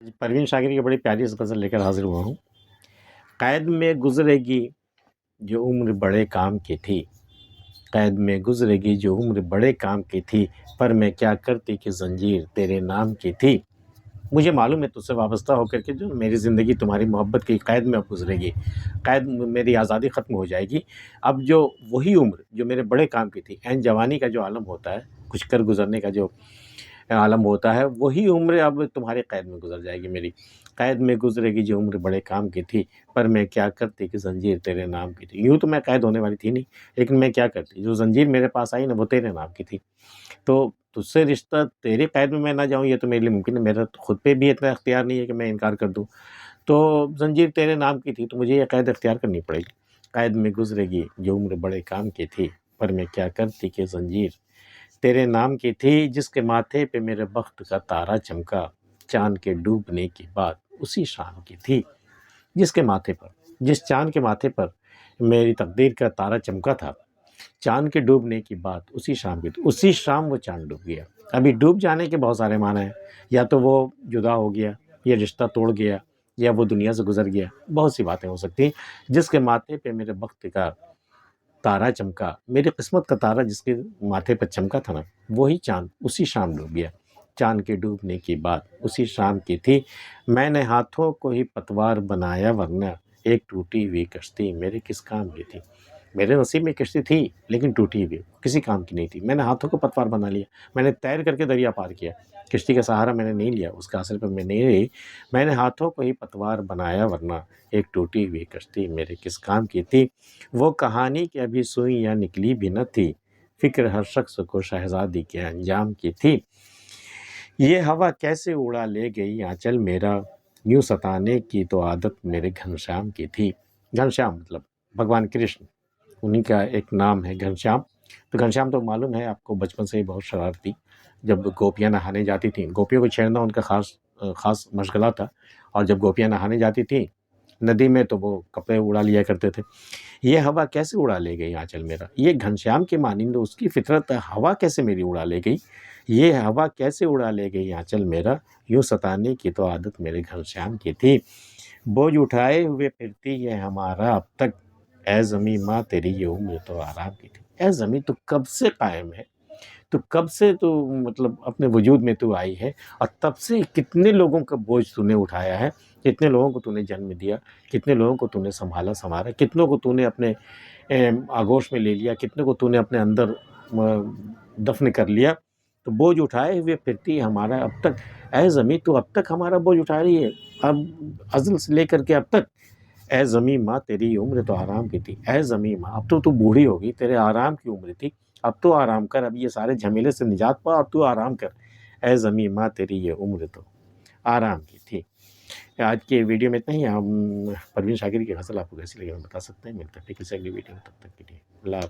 परवीन शाकिर की बड़ी प्यारी सी गज़ल लेकर हाज़िर हुआ हूँ। क़ैद में गुज़रेगी जो उम्र बड़े काम की थी, क़ैद में गुज़रेगी जो उम्र बड़े काम की थी, पर मैं क्या करती कि ज़ंजीर तेरे नाम की थी। मुझे मालूम है तुझसे वाबस्ता होकर के जो मेरी ज़िंदगी तुम्हारी मोहब्बत की क़ैद में अब गुज़रेगी। क़ैद में मेरी आज़ादी ख़त्म हो जाएगी। अब जो वही उम्र जो मेरे बड़े काम की थी, ऐन जवानी का जो आलम होता है, कुछ कर गुज़रने का जो आलम होता है, वही उम्र अब तुम्हारे क़ैद में गुज़र जाएगी मेरी। क़ैद में गुज़रेगी जो उम्र बड़े काम की थी, पर मैं क्या करती कि ज़ंजीर तेरे नाम की थी। यूँ तो मैं क़ैद होने वाली थी नहीं, लेकिन मैं क्या करती, जो ज़ंजीर मेरे पास आई ना वो तेरे नाम की थी। तो तुझसे रिश्ता तेरे क़ैद में मैं ना जाऊँ ये तो मेरे लिए मुमकिन है, मेरा तो खुद पे भी इतना इख्तियार नहीं है कि मैं इनकार कर दूँ। तो ज़ंजीर तेरे नाम की थी, तो मुझे ये क़ैद इख्तियार करनी पड़ेगी। क़ैद में गुज़रेगी जो उम्र बड़े काम की थी, पर मैं क्या करती कि ज़ंजीर तेरे नाम की थी, जिसके माथे पे मेरे बख्त का तारा चमका, चाँद के डूबने की बात उसी शाम की थी। जिसके माथे पर, जिस चाँद के माथे पर मेरी तकदीर का तारा चमका था, चाँद के डूबने की बात उसी शाम की थी। उसी शाम वो चाँद डूब गया। अभी डूब जाने के बहुत सारे माने हैं, या तो वो जुदा हो गया, या रिश्ता तोड़ गया, या वो दुनिया से गुज़र गया, बहुत सी बातें हो सकती हैं। जिसके माथे पे मेरे बख्त का तारा चमका, मेरी किस्मत का तारा जिसके माथे पर चमका था ना, वही चाँद उसी शाम डूब गया। चाँद के डूबने की बात उसी शाम की थी। मैंने हाथों को ही पतवार बनाया, वरना एक टूटी हुई कश्ती मेरे किस काम की थी। मेरे नसीब में कश्ती थी, लेकिन टूटी हुई, किसी काम की नहीं थी। मैंने हाथों को पतवार बना लिया, मैंने तैर करके दरिया पार किया। किश्ती का सहारा मैंने नहीं लिया, उसके आसरे पे मैं नहीं रही। मैंने हाथों को ही पतवार बनाया, वरना एक टूटी हुई कश्ती मेरे किस काम की थी। वो कहानी कि अभी सुइयाँ निकली भी न थी, फ़िक्र हर शख्स को शहज़ादी के अंजाम की थी। ये हवा कैसे उड़ा ले गई आँचल मेरा, यूँ सताने की तो आदत मेरे घनश्याम की थी। घनश्याम मतलब भगवान कृष्ण, उन्हीं का एक नाम है घनश्याम। तो घनश्याम तो मालूम है आपको बचपन से ही बहुत शरारती। जब गोपियाँ नहाने जाती थीं, गोपियों को छेड़ना उनका ख़ास मशग़ला था, और जब गोपियाँ नहाने जाती थीं नदी में तो वो कपड़े उड़ा लिया करते थे। ये हवा कैसे उड़ा ले गई आँचल मेरा, ये घनश्याम के मानिंद उसकी फ़ितरत है, हवा कैसे मेरी उड़ा ले गई। ये हवा कैसे उड़ा ले गई आँचल मेरा, यूँ सताने की तो आदत मेरे घनश्याम की थी। बोझ उठाए हुए फिरती है हमारा अब तक, ऐ ज़मीं माँ तेरी ये उम्र तो आराम की थी। ऐ ज़मीं तू कब से कायम है, तू कब से तू मतलब अपने वजूद में तू आई है, और तब से कितने लोगों का बोझ तूने उठाया है, कितने लोगों को तूने जन्म दिया, कितने लोगों को तूने संभाला-संवारा, कितनों को तूने अपने आगोश में ले लिया, कितने को तूने अपने अंदर दफ़न कर लिया। तो बोझ उठाए हुए फिरती है हमारा अब तक, ऐ ज़मीं तू अब तक हमारा बोझ उठा रही है, अब अज़ल से लेकर के अब तक। ऐ ज़मीं माँ तेरी उम्र तो आराम की थी। ऐ ज़मीं माँ अब तो तू बूढ़ी हो गई, तेरे आराम की उम्र थी। अब तो आराम कर, अब ये सारे झमेले से निजात पा, अब तू आराम कर। ऐ ज़मीं माँ तेरी ये उम्र तो आराम की थी। आज के वीडियो में इतना ही। हम परवीन शाकिर की गज़ल आपको कैसी लगी हमें बता सकते हैं। मिलते हैं फिर किसी अगली वीडियो में, तब तक के लिए अल्लाह हाफ़िज़।